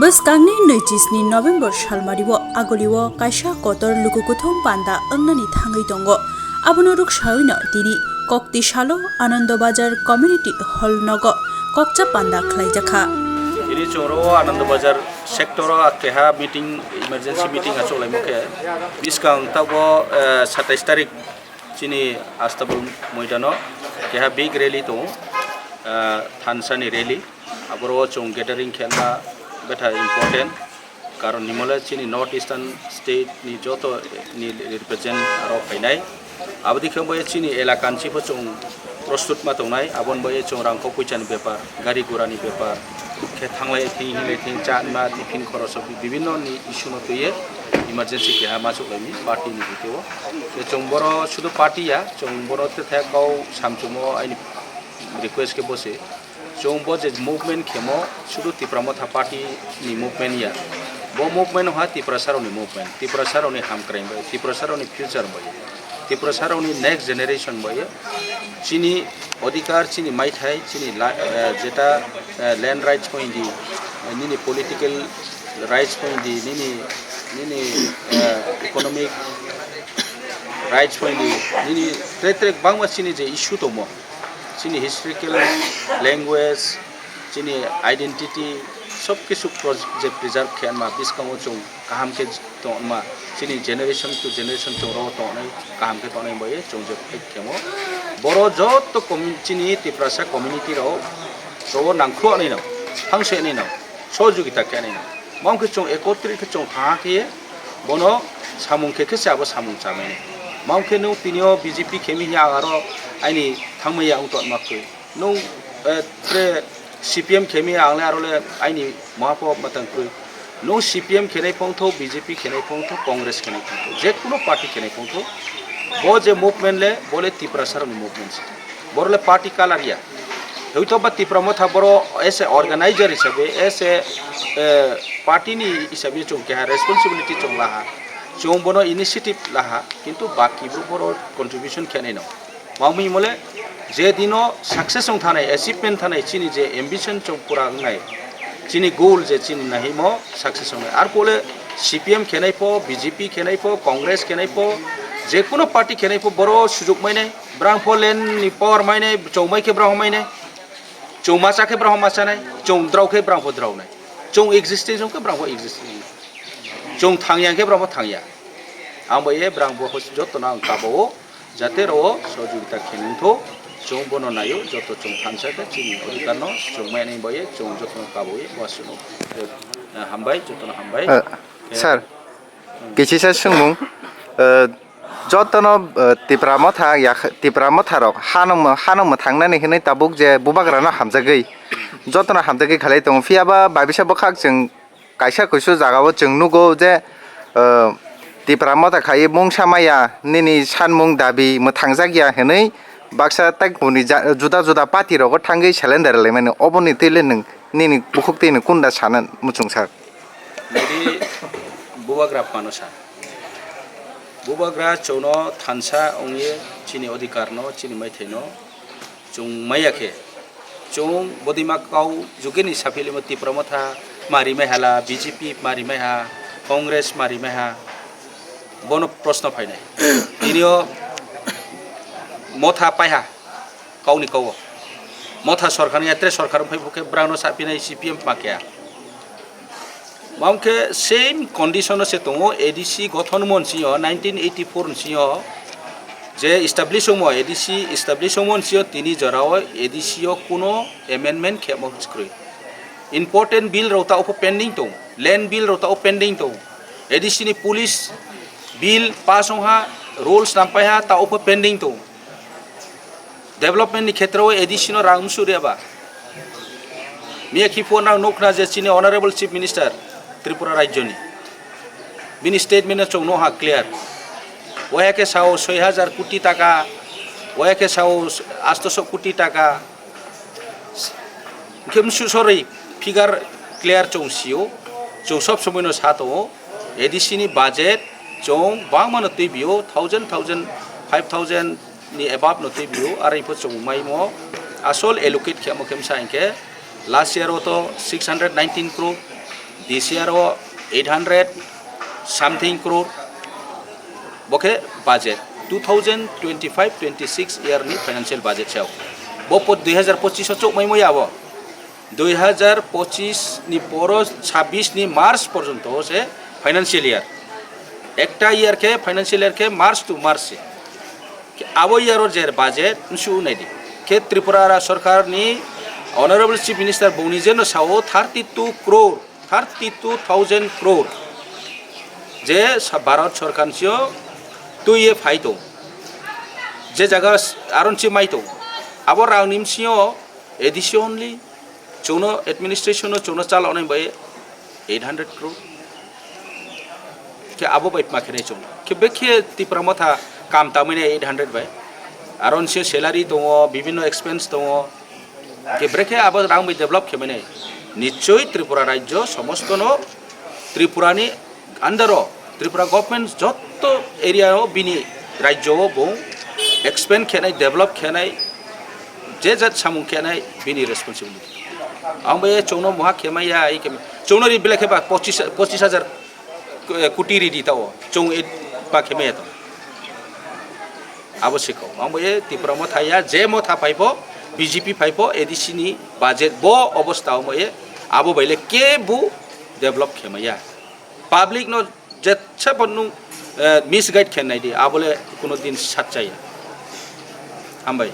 Boskanni 27 November Shalmariwo Agoliwo Kaisha Kotor Lukukuthom Panda Angnani Thangai Tongo Abonuruk Shawino Dini Kokti Shalo Anandobajar Community Hall Nogo Kokcha Panda Khlaijakha Ini coro Anandobajar sektor keha meeting emergency meeting asolai muke biskang tabo 27 tarik chini astabul moidano keha big rally to thansani rally aboro chong gathering khelna beta important karon nimala chini north eastern state ni joto ni represent aro painai abdi khomboy chini elakan chi chong prostut ma tongnai abon boye chong rangko puichan bepar gari gurani bepar ke thanglai thing cha ma tiffin khoroso bibinno ni issue no toye emergency ke ha masuk lami party ni bito ke chong boro sudu party ya chong boro te tha kau samchumo ai request ke bose chong bo je movement khemo sudu tipramo tha party ni movement ya bo movement ha tiprasaro ni movement tiprasaro ni ham crime tiprasaro ni future boy tiprasaro ni next generation boy chini অধিকার চিনি মাইথাই চিনি যেটা land rights point নিনি political rights point নিনি economic rights point নিনি trek Bangla চিনি যে issue তো চিনি historical language চিনি identity সব কিছু যে প্রিজার্ভ খেয়ান মা বিস্কাম চৌ কাহামকে মা চিনি generation to generation chore Tonai কাহামকে Tonai বয়ে চৌ যে খেমো বড় যত চিনি তিপ্রাসা কমিউনিটি রাও চৌ নাংখু আনি নাও হাংসে আনি নাও সহযোগিতা কে আনি নাও মামকে চৌ একত্রিত চৌ থাকি বনো সামুং খেকে চাবো সামুং চামে মামকে নৌ তিনিও বিজেপি খেমি আগারো আইনি থাংमै আং তত মাকু নৌ CPM খেমি আংলে আরলে আইনি মহাপব মাতাংকু নো CPM খেনাই পংথো বিজেপি খেনাই পংথো কংগ্রেস খেনাই পংথো যে কোনো পার্টি খেনাই পংথো বো যে মুভমেন্ট লে বলে তিপ্রাসার মুভমেন্ট বরলে পার্টি কালারিয়া হয়তো বা তিপ্রামো থাবরো এস এ অর্গানাইজার হিসাবে এস এ পার্টি নি হিসাবে চৌকে হা রেসপন্সিবিলিটি চৌ লাহা চৌ বনো ইনিশিয়েটিভ লাহা কিন্তু বাকি বড় কন্ট্রিবিউশন খেনাই নাও মাউমি মলে যে দিনো সাকসেস থানাই অ্যাচিভমেন্ট থানাই চিনি যে এম্বিশন চৌ পুরা নাই চিনি গোল যে চিনি নাহি মো সাকসেস হয় আর বলে CPM খেনাইপো বিজেপি খেনাইপো কংগ্রেস খেনাইপো যে কোনো পার্টি খেনাইপো বড় সুযোগ মাইনে ব্রাহ্মণ লেন নি পাওয়ার মাইনে চৌমাইকে ব্রাহ্মণ মাইনে চৌমাচাকে ব্রাহ্মণ মাচা নাই চৌদ্রাওকে ব্রাহ্মণ দ্রাও নাই চৌ এক্সিস্টেন্সকে ব্রাহ্মণ এক্সিস্টেন্স চৌ থাংয়াকে ব্রাহ্মণ থাংয়া आंबो ये ब्राह्मण जतना काबो जाते रो सहयोगिता खेनिंथो चौ बनो नायो जत चौ थानसाते चिनि अधिकारनो चौ मायनै बये चौ जतन काबोये वासुनो हामबाय जतन हामबाय सर किछि सा सोंमुं जतन तिप्रामो था या तिप्रामो थारो हानम थांनानै हनै ताबुक जे बुबाग्रानो हामजागै जतन हामजागै खालाय दं फियाबा बाबिसा बखाक जों कायसा कइसु जागाबो जों नुगौ जे तिप्रामो था खाय मुंसामाया निनि सानमुं दाबि थांजागिया हनै बाक्सा ताइकुनि जुदा जुदा पार्टी रगो थांगै सिलेन्डार लै माने अबनि तैले नों निनि बुखुकतेनो कुन्दा सानन मुचुं सार मेरी बुबाग्रा पानोसा बुबाग्रा चौनो थानसा ओंगे चिनि अधिकारनो चिनि माइथैनो चौ मायाखे चौ बदिमा काउ जुगेनि साफिलिमो तिप्रामथा मारि मेहाला बीजेपी मारि मेहा कांग्रेस मारि मेहा बनो प्रश्न फाइनाय इनियो मथा पाया काउनि काउ मथा सरकारनि यात्रे सरकार फैबोके ब्रानो साफिनाय CPM माकेया मामके सेम कंडीशन से दङो ADC गठन मनसियो 1984 सियो जे एस्टाब्लिश मो ADC एस्टाब्लिश मनसियो तिनि जराव ADC यो कोनो अमेंडमेंट खेमो स्क्रि इंपोर्टेंट बिल रोता उप पेंडिंग दं लैंड बिल रोता उप पेंडिंग दं ADC नि पुलिस बिल पास होहा रूल्स नामपाया ता उप पेंडिंग दं डेवलपमेंट नि क्षेत्रव ADC नो रांग सुरेबा मिया खिफोना नोकना जे चिनि ऑनरेबल चीफ मिनिस्टर त्रिपुरा राज्यनि बिनि स्टेटमेंट चौ नहा क्लियर वयाके साव 6000 कोटी टाका वयाके साव 800 कोटी टाका केमसु सरी फिगार क्लियर चौ सियो चौ सब समयनो सातो ADC नि बजेट चौ बांगमानो तैबियो 1000 5000 नि एबाब नो तैबियो आरो इफो चौ माइमो आसल एलोकेट खेमो खेमसा इनके लास्ट ईयर तो 619 crore this year 800 something crore boke budget 2025-26 year ni financial budget chao bo 2025 chok mai moi abo 2025 ni poro 26 ni march porjonto se financial year একটা ইয়ার কে financial year কে March two March আবো ইয়ারর যে budget Nasu নাইদি কে ত্রিপুরা সরকার নি honourable chief minister বৌনি যেন Sao 32,000 crore যে ভারত সরকার চিও তুই এ ফাইতো যে জায়গা আরন চি মাইতো আবো রাউনিম সিও এডিশনলি চৌনো এডমিনিস্ট্রেশন চৌনো চাল অনেক by 800 crore ke abo baik makene chung ke bekhe tipra motha kam tamine 800 bai aron se salary dongo bibhinno expense dongo ke brekhe abo rang bai develop khemene nichoi tripura rajyo somosto no tripurani andaro tripura government jotto area o bini rajyo bo expand khenai develop khenai je jat samung khenai bini responsibility ambe chongno moha khemaya ai ke chongno ri bilakhe ba 25000 কোটি ready তাও চৌ এ পাখে মেয়ে তো আবশ্যক আমি ত্রিপুরা মথাইয়া যে মথা পাইব BJP পাইব এডিসিনি বাজেট ব অবস্থা আমি আবো বাইলে কে বু ডেভেলপ খেমাইয়া পাবলিক নো যেচ্ছা বনু মিসগাইড খেন নাই দি আবলে কোনো দিন সাচ্চাইয়া হামবাই